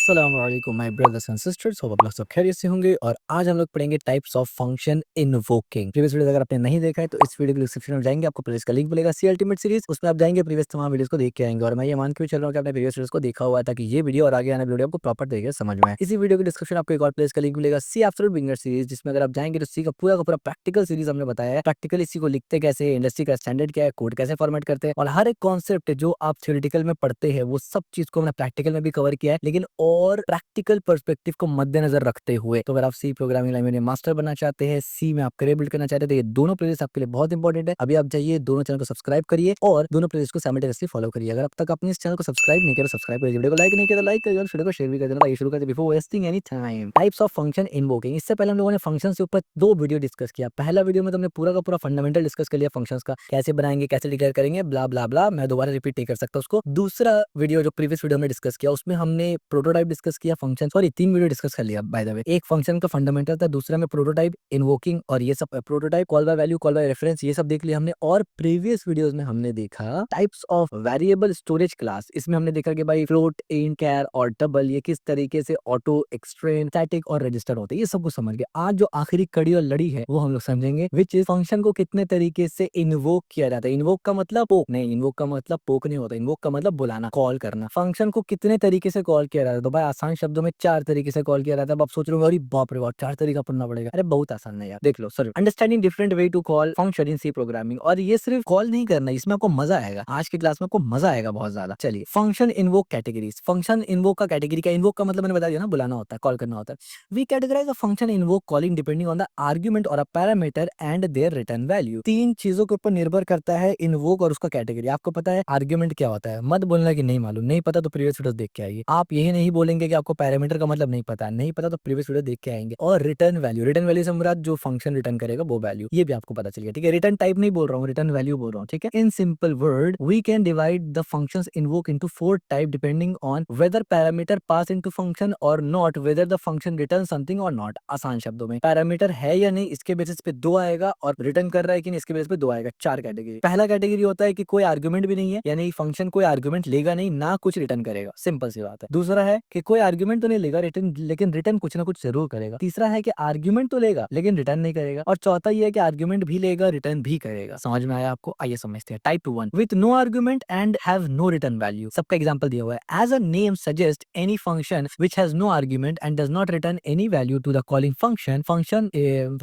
अस्सलामुअलैकुम my brothers and sisters, hope आप लोग सब खैरियत से होंगे। और आज हम लोग पढ़ेंगे types of function invoking. Previous video अगर आपने नहीं देखा है तो इस वीडियो के डिस्क्रिप्शन में जाएंगे, आपको प्लेलिस्ट का लिंक मिलेगा सी अल्टीमेट सीरीज, उसमें आप जाएंगे प्रीवियस तमाम वीडियोस को देख के आएंगे। और मैं ये मान के भी चल रहा हूँ कि आपने प्रीवियस वीडियोस को देखा हुआ है, ताकि ये वीडियो और आगे आने वीडियो आपको प्रॉपर तरीके से समझ में आए। इसी वीडियो के डिस्क्रिप्शन आपको एक और प्लेलिस्ट का लिंक मिलेगा सी एब्सोल्यूट बिगिनर सीरीज, जिसमें अगर आप जाएंगे तो सी का पूरा प्रैक्टिकल सीरीज हमने बताया है। प्रैक्टिकल इसी को लिखते कैसे है, इंडस्ट्री का स्टैंडर्ड क्या है, कोड कैसे फॉर्मेट करते हैं, और हर एक कॉन्सेप्ट जो आप थ्योरेटिकल में पढ़ते हैं वो सब चीज को हमने प्रैक्टिकल में भी कवर किया है, लेकिन और प्रैक्टिकल पर्सपेक्टिव को मद्देनजर रखते हुए। तो अगर आप सी प्रोग्रामिंग लैंग्वेज में मास्टर बनना चाहते हैं, सी में आप करियर बिल्ड करना चाहते हैं, तो ये दोनों प्लेलिस्ट आपके लिए बहुत इंपॉर्टेंट है। अभी आप जाइए, दोनों चैनल को सब्सक्राइब करिए और दोनों प्लेलिस्ट को साइमल्टेनियसली फॉलो करिए। अगर अब तक आपने इस चैनल को सब्सक्राइब नहीं किया तो सब्सक्राइब करिए, वीडियो को लाइक नहीं किया तो लाइक करिए और वीडियो को शेयर भी कर देना। ये शुरू करते before wasting any time. Types of function invoking. इससे पहले हम लोगों ने फंक्शन से ऊपर दो वीडियो डिस्कस किया। पहला वीडियो में तो हमने पूरा का पूरा फंडामेंटल डिस्कस कर लिया फंक्शंस का, कैसे बनाएंगे, कैसे डिक्लेयर करेंगे, ब्ला ब्ला ब्ला। मैं दोबारा रिपीट नहीं कर सकता उसको। दूसरा वीडियो जो प्रीवियस वीडियो में डिस्कस किया, उसमें हमने प्रोटोटाइप डिस्कस किया फंक्शन। सॉरी, 3 वीडियो डिस्कस कर लिया बाय द वे। एक फंक्शन का फंडामेंटल था, दूसरा में प्रोटोटाइप, इन्वोकिंग और ये सब, prototype, call by value, call by reference, ये सब देख लिया हमने। और प्रीवियस वीडियोस में हमने देखा types of variable storage class. इसमें हमने देखा कि भाई फ्लोट, इंट, कैर और डबल ये किस तरीके से ऑटो, एक्सट्रेन, स्टैटिक और रजिस्टर होते हैं, ये सब कुछ समझ गए। आज जो आखिरी कड़ी और लड़ी है वो हम लोग समझेंगे, विच इज फंक्शन को कितने तरीके से इन्वोक किया जाता है। इन्वोक का मतलब पोक नहीं, इन्वोक का मतलब पोक नहीं होता। इन्वोक का मतलब बुलाना, कॉल करना। फंक्शन को कितने तरीके से कॉल किया जाता है, तो भाई आसान शब्दों में 4 तरीके से कॉल किया जाता है। अब आप सोच रहे हो अरे बाप रे बाप, 4 तरीका पढ़ना पड़ेगा। अरे बहुत आसान है यार, देख लो। Sir, understanding different way to call function in C programming. और ये सिर्फ कॉल नहीं करना, इसमें आपको मजा आएगा। आज की क्लास में आपको मजा आएगा बहुत ज्यादा। चलिए, function invoke categories. Function invoke का कैटेगरी क्या? इन्वोक का मतलब मैंने बता दिया ना, बुलाना होता है, कॉल करना होता है। We categorize a function invoke calling depending on the argument और a parameter and their return value. 3 चीजों के ऊपर निर्भर करता है इन्वोक और उसका कैटेगरी। आपको पता है आर्गुमेंट क्या होता है? मत बोलना कि नहीं मालूम। नहीं पता तो प्रीवियस वीडियो देख के आइए। आप यही नहीं बोलेंगे कि आपको पैरामीटर का मतलब नहीं पता। नहीं पता तो प्रीवियस वीडियो देख के आएंगे। और रिटर्न वैल्यू, रिटर्न वैल्यू से मुराद जो फंक्शन रिटर्न करेगा वो वैल्यू, ये भी आपको पता चल गया। ठीक है, रिटर्न टाइप नहीं बोल रहा हूँ, रिटर्न वैल्यू बोल रहा हूँ। ठीक है, in simple word we can divide the functions invoke into 4 type depending on whether parameter pass into function और not, whether the function return something और नॉट। आसान शब्दों में, पैरामीटर है या नहीं इसके बेसिस पे 2 आएगा, और रिटर्न कर रहा है कि नहीं इसके बेसिस पे 2 आएगा। 4 कैटेगरी। पहला कैटेगरी होता है कि कोई आर्गुमेंट भी नहीं है, यानी फंक्शन कोई आर्गुमेंट लेगा नहीं, ना कुछ रिटर्न करेगा। सिंपल सी बात है। दूसरा है कि कोई आर्गुमेंट तो नहीं लेगा रिटर्न, लेकिन रिटर्न कुछ ना कुछ जरूर करेगा। तीसरा है कि आर्गुमेंट तो लेगा लेकिन रिटर्न नहीं करेगा। और चौथा ये है कि आर्गुमेंट भी लेगा, रिटर्न भी करेगा। समझ में आया आपको? आइए समझते हैं। Type 1 with no argument and have no return value. सबका एग्जांपल दिया हुआ है। As a name suggest any function which has no argument and does not return any value to the calling function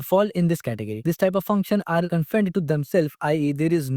fall in this category. This type of function are confined to themselves, i.e. there is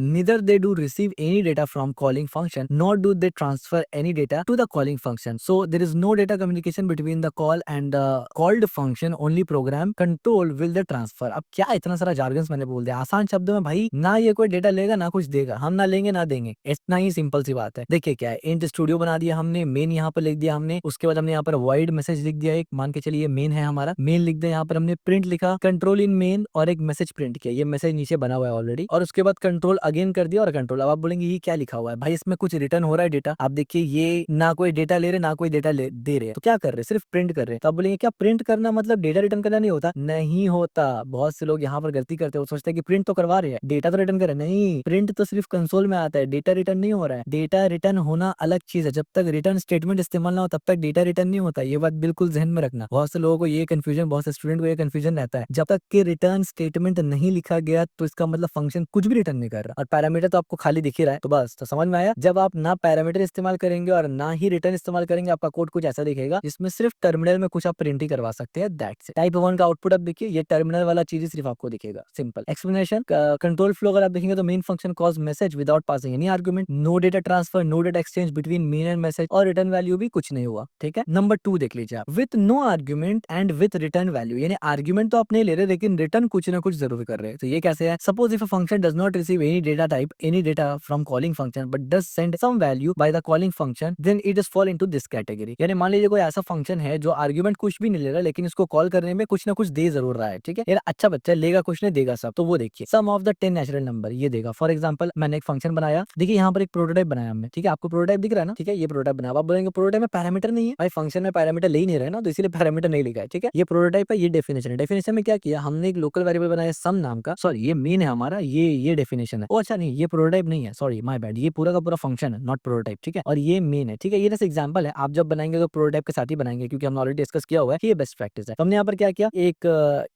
neither they do receive any data from calling function nor do they transfer any data to the calling function. So there is no data communication between the call and the called function, only program control will the transfer. अब क्या इतना सारा jargons मैंने बोल दिया आसान शब्दों में भाई। ना ये कोई डेटा लेगा ना कुछ देगा, हम ना लेंगे ना देंगे, इतना ही सिंपल सी बात है। देखिए क्या है, इंट स्टूडियो बना दिया हमने, मेन यहाँ पर लिख दिया हमने, उसके बाद हमने यहाँ पर वाइड मैसेज लिख दिया एक, मान के चलिए मेन है हमारा, मेन लिख दिया। यहाँ पर हमने प्रिंट लिखा, कंट्रोल इन मेन, और एक मैसेज प्रिंट किया। ये मैसेज नीचे बना हुआ है ऑलरेडी, और उसके बाद कंट्रोल अगेन कर दिया और कंट्रोल। अब आप बोलेंगे ये क्या लिखा हुआ है भाई, इसमें कुछ रिटर्न हो रहा है डेटा। आप देखिए ये ना कोई डेटा ले रहे ना कोई डेटा दे रहे, तो क्या कर रहे, सिर्फ प्रिंट कर रहे हैं। तो आप बोलेंगे क्या प्रिंट करना मतलब डेटा रिटर्न करना नहीं होता? नहीं होता। बहुत से लोग यहाँ पर गलती करते हैं, वो सोचते हैं कि प्रिंट तो करवा रहे हैं, डेटा तो रिटर्न कर रहे हैं। नहीं, प्रिंट तो सिर्फ कंसोल में आता है, डेटा रिटर्न नहीं हो रहा है। डेटा रिटर्न होना अलग चीज है। जब तक रिटर्न स्टेटमेंट इस्तेमाल ना हो तब तक डेटा रिटर्न नहीं होता। ये बात बिल्कुल ध्यान में रखना। बहुत से लोगों को ये कंफ्यूजन, बहुत से स्टूडेंट को ये कंफ्यूजन रहता है। जब तक कि रिटर्न स्टेटमेंट नहीं लिखा गया तो इसका मतलब फंक्शन कुछ भी रिटर्न नहीं कर रहा, और पैरामीटर तो आपको खाली दिख ही रहा है। तो बस, तो समझ में आया। जब आप ना पैरामीटर इस्तेमाल करेंगे और ना ही रिटर्न इस्तेमाल करेंगे, आपका कोड कुछ ऐसा दिखेगा जिसमें सिर्फ टर्मिनल में कुछ आप प्रिंट ही करवा सकते हैं। That's it. टाइप 1 का आउटपुट अब देखिए, ये टर्मिनल वाला चीज ही सिर्फ आपको दिखेगा। Simple explanation. कंट्रोल फ्लो अगर आप देखेंगे तो main function calls message without passing any argument, no data transfer, no data exchange between main and message, और रिटर्न वैल्यू भी कुछ नहीं हुआ। ठीक है, नंबर 2 देख लीजिए आप, with no argument and with return value, यानी आर्गुमेंट तो आप नहीं ले रहे लेकिन रिटर्न कुछ ना कुछ जरूर कर रहे हैं। तो ये कैसे है? Suppose if a function does not receive any data type, any data from calling function but does send some value by the calling function, then it is fall into this category. यानी मान लीजिए कोई ऐसा function है जो argument कुछ भी नहीं ले रहा लेकिन इसको कॉल करने में कुछ ना कुछ दे जरूर रहा है। ठीक है, यार अच्छा बच्चा लेगा कुछ नहीं देगा सब। तो वो देखिए, सम ऑफ द 10 नेचुरल नंबर ये देगा। फॉर एग्जांपल मैंने एक फंक्शन बनाया, देखिए यहाँ पर एक प्रोटोटाइप बनाया हमने। ठीक है, आपको प्रोटोटाइप दिख रहा है ना? ठीक है, ये प्रोटोटाइप बनाया। आप बोलेंगे प्रोटोटाइप में पैरामीटर नहीं है भाई, फंक्शन में पैरामीटर ले ही नहीं रहे ना, तो इसलिए पैरामीटर नहीं लिखा है। ठीक है, ये प्रोटोटाइप है, ये डेफिनेशन है। डेफिनेशन में क्या किया हमने, एक लोकल वेरिएबल बनाया सम नाम का। सॉरी, ये मेन है हमारा, ये डेफिनेशन है। ओ अच्छा नहीं, ये प्रोटोटाइप नहीं है, सॉरी माय बैड, ये पूरा का पूरा फंक्शन है, नॉट प्रोटोटाइप। ठीक है, और ये मेन है। ठीक है, ये जैसे एग्जांपल है। आप जब बनाएंगे तो प्रोटोटाइप के साथ ही बनाएंगे, क्योंकि हमने ऑलरेडी डिस्कस किया हुआ है कि ये बेस्ट प्रैक्टिस है। तो हमने यहाँ पर क्या किया, एक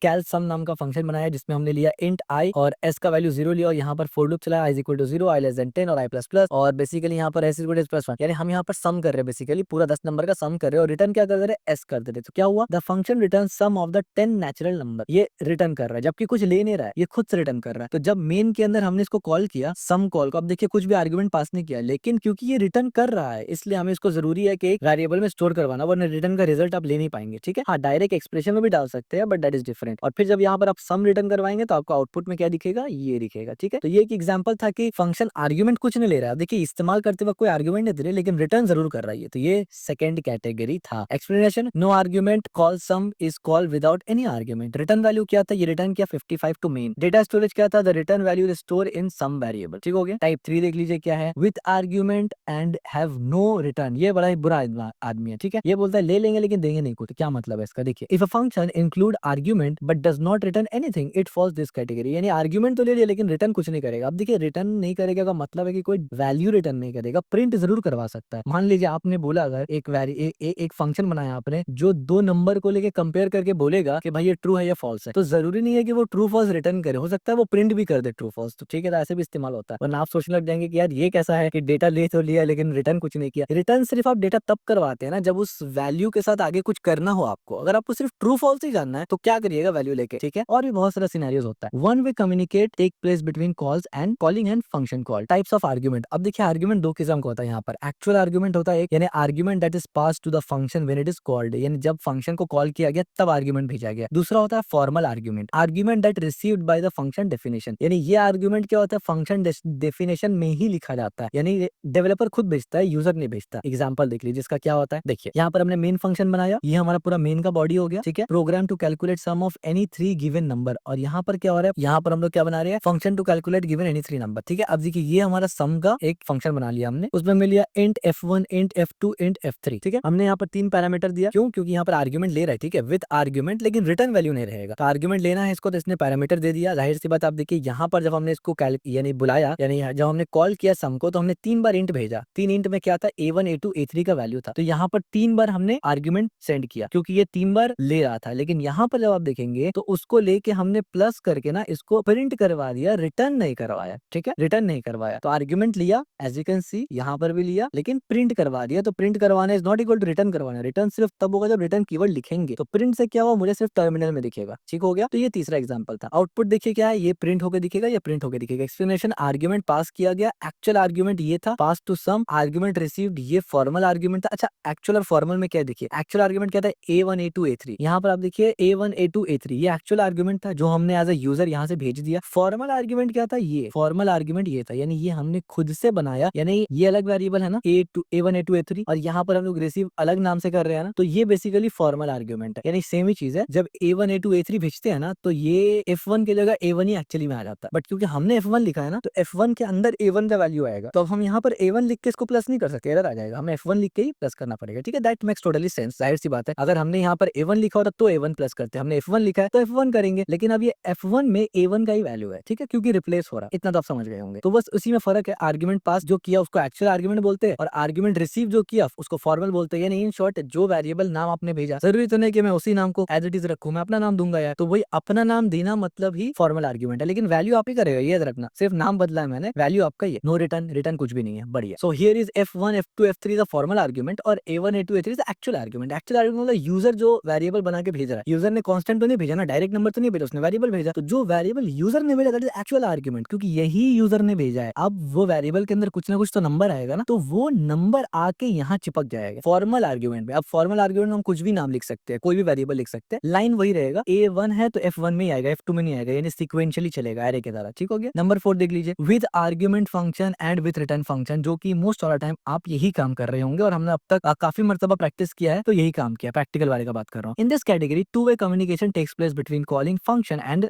कैल सम नाम का फंक्शन बनाया जिसमें हमने लिया इंट आई और एस का वैल्यू 0 लिया और यहाँ पर फोर लूप चलाया, i equal to 0, i less than 10 और i प्लस प्लस, और बेसिकली यहाँ पर s इक्वल टू प्लस 1, यानी हम यहाँ पर सम कर रहे हैं, बेसिकली पूरा 10 नंबर का सम कर रहे हैं और रिटर्न क्या कर रहे हैं, s कर दे रहे। तो क्या हुआ, the function return sum of the 10 natural number, ये रिटर्न कर रहा है जबकि कुछ ले नहीं रहा है, ये खुद से रिटर्न कर रहा है। तो जब मेन के अंदर हमने इसको कॉल किया सम कॉल को, अब देखिए कुछ भी आर्गुमेंट पास नहीं किया, लेकिन क्योंकि ये रिटर्न कर रहा है इसलिए हमें इसको जरूरी है कि एक वेरिएबल में स्टोर करवाना, वरना रिटर्न का रिजल्ट आप ले नहीं पाएंगे। ठीक है, हाँ डायरेक्ट एक्सप्रेशन में भी डाल सकते हैं बट दैट इज डिफरेंट। और फिर जब यहाँ पर आप सम रिटर्न करवाएंगे तो आपको आउटपुट में क्या दिखेगा, ये दिखेगा। ठीक है, तो ये एक एग्जांपल था कि फंक्शन आर्गुमेंट कुछ नहीं ले रहा है, देखिए इस्तेमाल करते वक्त कोई आर्गुमेंट नहीं दे रहे लेकिन रिटर्न जरूर कर रहा है। तो ये सेकंड कैटेगरी था। Explanation, no argument call sum is call without any argument. Return value क्या था, ये रिटर्न किया 55 टू मेन। डेटा स्टोरेज क्या था, the return value is store in some variable. ठीक हो गया। टाइप 3 देख लीजिए क्या है, with argument and have no return. ये बड़ा ही बुरा आदमी है। ठीक है, ये बोलता है ले लेंगे लेकिन देंगे नहीं कुछ। तो क्या मतलब है इसका, देखिए if a function include argument but does not return anything it falls this category. यानी आर्गुमेंट तो ले लिया लेकिन रिटर्न कुछ नहीं करेगा। अब देखिए रिटर्न नहीं करेगा का मतलब है कि कोई वैल्यू रिटर्न नहीं करेगा, प्रिंट जरूर करवा सकता है। मान लीजिए आपने बोला अगर एक फंक्शन बनाया आपने जो दो नंबर को लेके कंपेयर करके बोलेगा कि भाई ये ट्रू है या फॉल्स है, तो जरूरी नहीं है कि वो ट्रू फॉल्स रिटर्न करे, हो सकता है वो प्रिंट भी कर दे ट्रू फॉल्स। तो ठीक है, तो ऐसे भी इस्तेमाल होता है। वरना आप सोचने लग जाएंगे कि यार ये कैसा है कि डेटा ले तो लिया लेकिन रिटर्न कुछ नहीं किया। रिटर्न सिर्फ आप डेटा तब करवाते हैं ना जब उस वैल्यू के साथ आगे कुछ करना हो आपको। अगर आपको सिर्फ ट्रू फॉल्स ही जानना है तो क्या करिएगा वैल्यू लेके। ठीक है, और भी बहुत सारा सिनेरियोस होता है। One way communicate take place between calls and calling and function call. Types of argument, अब देखिए आर्गुमेंट दो किस्म का होता है यहाँ पर। एक्चुअल आर्गुमेंट होता है एक, यानी argument that is pass to the function when it is called, यानी जब फंक्शन को कॉल किया गया तब आर्गुमेंट भेजा गया। दूसरा होता है formal argument, argument that received by the function definition, यानी ये आर्गुमेंट क्या होता है, फंक्शन डेफिनेशन में ही लिखा जाता है, यानी डेवलपर खुद भेजता है, यूजर नहीं भेजता। एग्जांपल देख लीजिए इसका क्या होता है। देखिए यहाँ पर हमने मेन फंक्शन बनाया, ये हमारा पूरा मेन का बॉडी हो गया। ठीक है, program to calculate sum of any 3 given number, और यहाँ पर क्या हो रहा है, यहाँ पर हम लोग क्या बना रहे हैं, function to calculate given any 3 number. ठीक है, अब देखिए ये हमारा सम का एक फंक्शन बना लिया हमने, उसमें मिल लिया int f1 int f2 int f3। ठीक है, हमने यहाँ पर 3 पैरामीटर दिया, क्यों, क्योंकि यहाँ पर आर्गुमेंट ले रहा है। ठीक है, विद आर्गुमेंट, लेकिन रिटर्न वैल्यू नहीं रहेगा। तो आर्गुमेंट लेना है इसको, तो इसने पैरामीटर दे दिया। जाहिर सी बात आप देखिए यहाँ पर जब हमने इसको यानी बुलाया, यानी जब हमने कॉल किया सम को, तो हमने 3 बार इंट भेजा। 3 इंट में क्या था, a1 a2 a3 का वैल्यू था। तो यहाँ पर 3 बार हमने आर्गुमेंट सेंड किया क्योंकि ये 3 बार ले रहा था। लेकिन यहाँ पर जब आप देखेंगे तो उसको लेके हमने प्लस करके ना इसको प्रिंट करवा दिया, रिटर्न नहीं करवाया। ठीक है, रिटर्न नहीं करवाया। तो आर्गुमेंट लिया, एज यू कैन सी यहाँ पर भी लिया, लेकिन प्रिंट करवा दिया। तो प्रिंट करवाना is not equal to return करवाना। रिटर्न सिर्फ तब होगा जब रिटर्न कीवर्ड लिखेंगे। तो प्रिंट से क्या हुआ, मुझे सिर्फ टर्मिनल में दिखेगा। ठीक हो गया। तो ये तीसरा एग्जांपल था। आउटपुट देखिए क्या है, ये प्रिंट होकर दिखेगा, ये प्रिंट होकर दिखेगा। एक्सप्लेनेशन, आर्गुमेंट पास किया गया, एक्चुअल आर्गुमेंट ये था, पास टू सम, आर्गुमेंट रिसीव्ड, ये फॉर्मल आर्गुमेंट था। अच्छा, एक्चुअल और फॉर्मल में क्या देखिए, एक्चुअल आर्गुमेंट क्या था, a1 a2 a3। यहाँ पर आप देखिए a1 a2 a3, ये एक्चुअल आर्गुमेंट था जो हमने एज अ यूजर यहाँ से भेज दिया। फॉर्मल आर्गुमेंट क्या था, ये फॉर्मल आर्गुमेंट ये था, यानी ये हमने खुद से बनाया, यानी ये अलग वेरिएबल है ना, a1 a2 a3, और यहाँ पर हम लोग रिसीव अलग नाम से कर रहे हैं ना, तो ये बेसिकली फॉर्मल आर्गुमेंट है। यानी सेम ही चीज है, जब a1 a2 a3 भेजते हैं ना तो ये f1 की जगह a1 ही एक्चुअली में आ जाता है। बट क्योंकि हमने f1 लिखा है ना, तो f1 के अंदर a1 का वैल्यू आएगा। तो अब हम यहाँ पर a1 लिख के इसको प्लस नहीं कर सकते, एरर आ जाएगा, हमें f1 लिख के ही प्लस करना पड़ेगा। ठीक है, दैट मेक्स टोटली सेंस। जाहिर सी बात है, अगर हमने यहाँ पर a1 लिखा होता तो a1 प्लस करते, हमने f1 लिखा है तो f1 करेंगे, लेकिन अब ये f1 में a1 का ही वैल्यू है। ठीक है, क्योंकि रिप्लेस हो रहा है। इतना तो आप समझ गए होंगे। तो बस उसी में फर्क है, आर्गुमेंट पास जो किया उसको एक्चुअल आर्गुमेंट बोलते हैं, और आर्गुमेंट रिसीव जो किया उसको फॉर्मल बोलते हैं। यानी इन शॉर्ट, जो वेरिएबल नाम आपने भेजा, जरूरी तो नहीं कि मैं उसी नाम को एज इट इज रखूं, मैं अपना नाम दूंगा यार। तो वही अपना नाम देना मतलब ही फॉर्मल आर्गुमेंट है, लेकिन वैल्यू आप ही करेगा, ये याद रखना। सिर्फ नाम बदला है मैंने, वैल्यू आपका ही है। नो रिटर्न, रिटर्न कुछ भी नहीं है। बढ़िया। So here is f1 f2 f3 the formal argument, और a1 a2 a3 the actual argument. Actual argument मतलब यूजर जो वेरिएबल बना के भेज रहा है, यूजर ने कांस्टेंट तो नहीं भेजा ना, डायरेक्ट नंबर तो नहीं भेजा, उसने वेरिएबल भेजा। तो जो वेरिएबल यूजर ने भेजा दैट इज एक्चुअल आर्गुमेंट, क्योंकि यही यूजर ने भेजा है। अब वो वेरिएबल के अंदर कुछ ना कुछ तो नंबर आएगा ना, तो वो नंबर आके यहाँ चिपक जाएगा फॉर्मल आर्गुमेंट में। अब फॉर्मल आर्गुमेंट में हम कुछ भी नाम लिख सकते हैं, कोई भी वेरिएबल लिख सकते हैं, लाइन वही रहेगा। a1 है तो f1 में ही आएगा, f2 में नहीं आएगा, यानी सीक्वेंशियली चलेगा एरे के द्वारा। ठीक हो गया। नंबर 4 देख लीजिए, with argument function and with return function, जो कि मोस्ट ऑफ द टाइम आप यही काम कर रहे होंगे, और हमने अब तक काफी मर्तबा प्रैक्टिस किया है, तो यही काम किया, प्रैक्टिकल वाले का बात कर रहा हूँ। In this category two way communication takes place between calling function and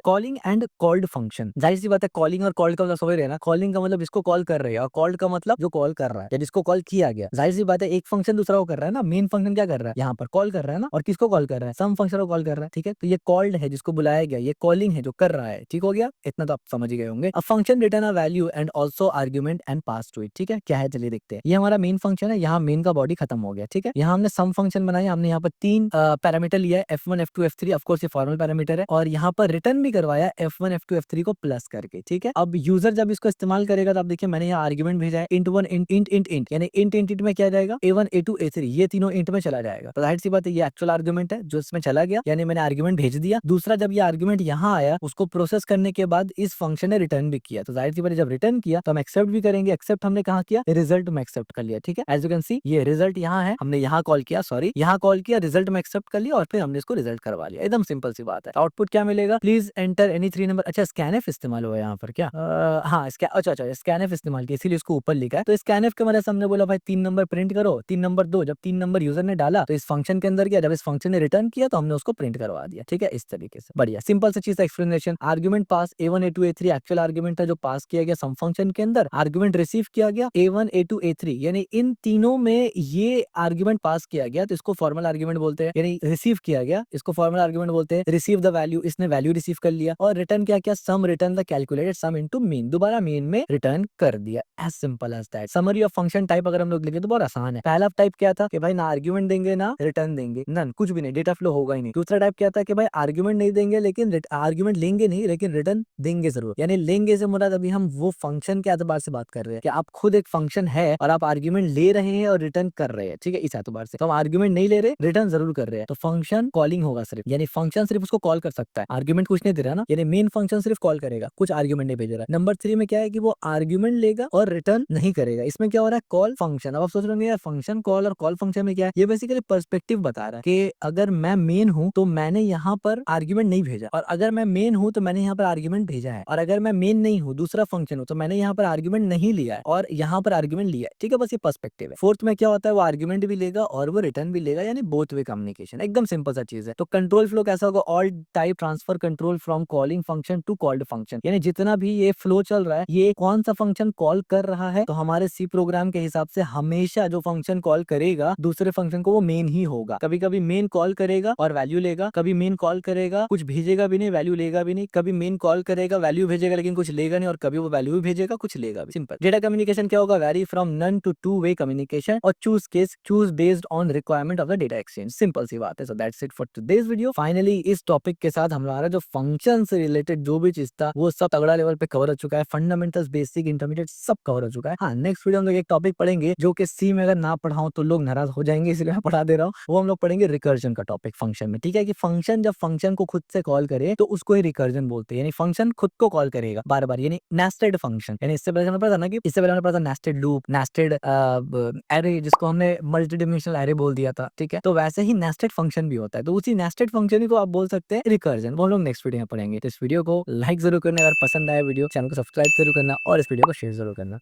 called function. जाहिर सी बात है, कॉलिंग और कॉल्ड का मतलब समझ रहे हैं ना। कॉलिंग का मतलब इसको कॉल कर रहे हैं, और कॉल्ड का मतलब जो कॉल कर रहा है या जिसको कॉल किया गया। जाहिर सी बात है, एक फंक्शन दूसरा को कर रहा है ना। मेन फंक्शन क्या कर रहा है, यहाँ पर कॉल कर रहा है ना, और किसको कॉल कर रहा है, सम फंक्शन को कॉल कर रहा है। ठीक है, तो ये कॉल्ड है जिसको बुलाया गया, ये कॉलिंग है जो कर रहा है। ठीक हो गया, इतना तो आप समझ ही गए होंगे। A function return a value and also argument and pass to it. ठीक है, क्या है चलिए देखते हैं। ये हमारा मेन फंक्शन है, यहाँ मेन का बॉडी खत्म हो गया। ठीक है, यहाँ हमने सम फंक्शन बनाया, हमने यहाँ पर 3 पैरामीटर लिया है F1 F2 F3, of course ये फॉर्मल पैरामीटर है, और यहाँ पर रिटर्न भी करवाया F1 F2 F3 को प्लस करके। ठीक है, अब यूजर जब इसको इस्तेमाल करेगा तो आप देखिए मैंने यहाँ आर्ग्यूमेंट भेजा है int1 int यानी int में क्या जाएगा A1 A2 A3, ये तीनों int में चला जाएगा। तो जाहिर सी बात है ये एक्चुअल आर्ग्यूमेंट है जो इसमें चला गया, यानी मैंने आर्ग्यूमेंट भेज दिया। दूसरा, जब ये आर्ग्यूमेंट यहाँ आया उसको प्रोसेस करने के बाद इस फंक्शन ने रिटर्न भी किया, तो जाहिर सी बात है जब रिटर्न किया तो हम एक्सेप्ट भी करेंगे। एक्सेप्ट हमने कहा किया, रिजल्ट में एक्सेप्ट कर लिया। ठीक है, एज यू कैन सी ये रिजल्ट यहाँ है, हमने यहाँ कॉल किया, सॉरी यहाँ कॉल किया, रिजल्ट में एक्सेप्ट कर लिया और फिर हमने इसको रिजल्ट करवा लिया। एकदम सिंपल सी बात है। आउटपुट क्या मिलेगा, प्लीज एंटर एनी 3 नंबर। अच्छा, स्कैनएफ इस्तेमाल हुआ यहाँ पर क्या? हाँ, अच्छा स्कैनएफ इस्तेमाल किया, इसीलिए इसको ऊपर लिखा है। तो स्कैनएफ के मदद से हमने बोला भाई 3 नंबर प्रिंट करो, 3 नंबर दो। जब 3 नंबर यूजर ने डाला तो इस फंक्शन के अंदर गया, जब इस फंक्शन ने रिटर्न किया तो हमने उसको प्रिंट करवा दिया। ठीक है, इस तरीके से बढ़िया सिंपल सी चीज का explanation. Argument pass A1 A2 A3 actual argument था जो पास किया गया सम फंक्शन के अंदर। आर्ग्यूमेंट रिसीव किया गया A1 A2 A3, यानी इन तीनों में ये आर्ग्यूमेंट पास किया गया तो इसको फॉर्मल आर्ग्यूमेंट बोलते हैं, यानी रिसीव किया गया इसको फॉर्मल आर्ग्यूमेंट बोलते हैं। रिसीव द वैल्यू, इसने वैल्यू रिसीव कर लिया, और रिटर्न क्या किया, sum return the calculated sum into mean, दोबारा मीन में रिटर्न कर दिया। As simple as that. Summary of function type अगर हम लोग लिखे तो बहुत आसान है। पहला टाइप क्या था कि भाई ना आर्ग्यूमेंट देंगे ना रिटर्न देंगे, नन, कुछ भी नहीं, डेटा फ्लो होगा ही नहीं। दूसरा टाइप क्या था कि भाई आर्ग्यूमेंट नहीं देंगे लेकिन आर्ग्यूमेंट लेंगे नहीं लेकिन रिटर्न देंगे जरूर। यानी लेंगे से मुराद अभी हम वो फंक्शन के एतबार से बात कर रहे हैं कि आप खुद एक फंक्शन है और आप आर्ग्यूमेंट ले रहे हैं और रिटर्न कर रहे हैं। ठीक है, इस एतबार से तो हम आर्ग्यूमेंट नहीं ले रहे, रिटर्न जरूर कर रहे हैं। तो फंक्शन कॉलिंग होगा सिर्फ, यानी फंक्शन सिर्फ उसको कॉल कर सकता है, आर्ग्यूमेंट कुछ नहीं दे रहा ना, यानी मेन फंक्शन सिर्फ कॉल करेगा, कुछ आर्ग्यूमेंट नहीं भेज रहा। नंबर 3 में क्या है कि वो आर्ग्यूमेंट लेगा और रिटर्न नहीं करेगा। इसमें क्या हो रहा है, कॉल फंक्शन। अब आप सोच रहे होंगे यार फंक्शन कॉल और कॉल फंक्शन में क्या है, ये बेसिकली पर्सपेक्टिव बता रहा है कि अगर मैं मेन हूं तो मैंने यहाँ पर आर्ग्यूमेंट नहीं भेजा, और अगर मैं मेन हूं तो मैंने यहाँ पर आर्ग्यूमेंट भेजा है, और अगर मैं मेन नहीं हूँ दूसरा फंक्शन हूँ तो मैंने यहाँ पर आर्ग्यूमेंट नहीं लिया है और यहाँ पर आर्ग्यूमेंट लिया है। ठीक है, बस ये पर्सपेक्टिव है। फोर्थ में क्या होता है, वो आर्ग्यूमेंट भी लेगा और वो रिटर्न भी लेगा, यानी बोथ वे कम्युनिकेशन। एकदम सिंपल सा चीज है। तो कंट्रोल फ्लो कैसा होगा, all type transfer control from calling function to called function, यानी जितना भी ये फ्लो चल रहा है ये कौन सा फंक्शन कॉल कर रहा है, तो हमारे सी प्रोग्राम के हिसाब से हमेशा जो फंक्शन कॉल करेगा दूसरे फंक्शन को वो मेन ही होगा। कभी कभी मेन कॉल करेगा और वैल्यू लेगा, कभी मेन कॉल करेगा कुछ भेजेगा भी नहीं, वैल्यू लेगा भी नहीं, कभी मेन कॉल करेगा वैल्यू भेजेगा लेकिन कुछ लेगा नहीं, और कभी वो वैल्यू भी भेजेगा कुछ लेगा भी। सिंपल। डेटा कम्युनिकेशन क्या होगा, vary from none to two way communication, और choose case, choose based on requirement of the data exchange. Simple सी बात है। So that's it for today's video. Finally इस टॉपिक के साथ हमारा जो फंक्शन से रिलेटेड जो भी चीज था वो सब तगड़ा लेवल पे कवर हो चुका है। फंडामेंटल्स, बेसिक, इंटरमीडिएट सब कवर हो चुका है। हाँ, नेक्स्ट वीडियो हम लोग एक टॉपिक पढ़ेंगे जो कि सी में अगर ना पढ़ाऊं तो लोग नाराज हो जाएंगे, इसलिए मैं पढ़ा दे रहा हूँ। वो हम लोग पढ़ेंगे रिकर्जन का टॉपिक फंक्शन में। ठीक है, कि फंक्शन जब फंक्शन को खुद से कॉल करे तो उसको ही रिकर्जन बोलते हैं, यानी फंक्शन खुद को कॉल करेगा बार बार, यानी नेस्टेड फंक्शन। यानी इससे पहले हमने पढ़ा था ना कि इससे पहले हमने पढ़ा था नेस्टेड लूप, नेस्टेड एरे, जिसको हमने मल्टी डिमेंशनल एरे बोल दिया था। ठीक है, तो वैसे ही नेस्टेड फंक्शन भी होता है, तो उसी नेस्टेड फंक्शन ही को आप बोल सकते हैं रिकर्जन। वो हम लोग नेक्स्ट वीडियो में पढ़ेंगे। तो इस वीडियो को लाइक जरूर करना, अगर पसंद आया वीडियो, चैनल को सब्सक्राइब जरूर करना और इस वीडियो को शेयर जरूर करना।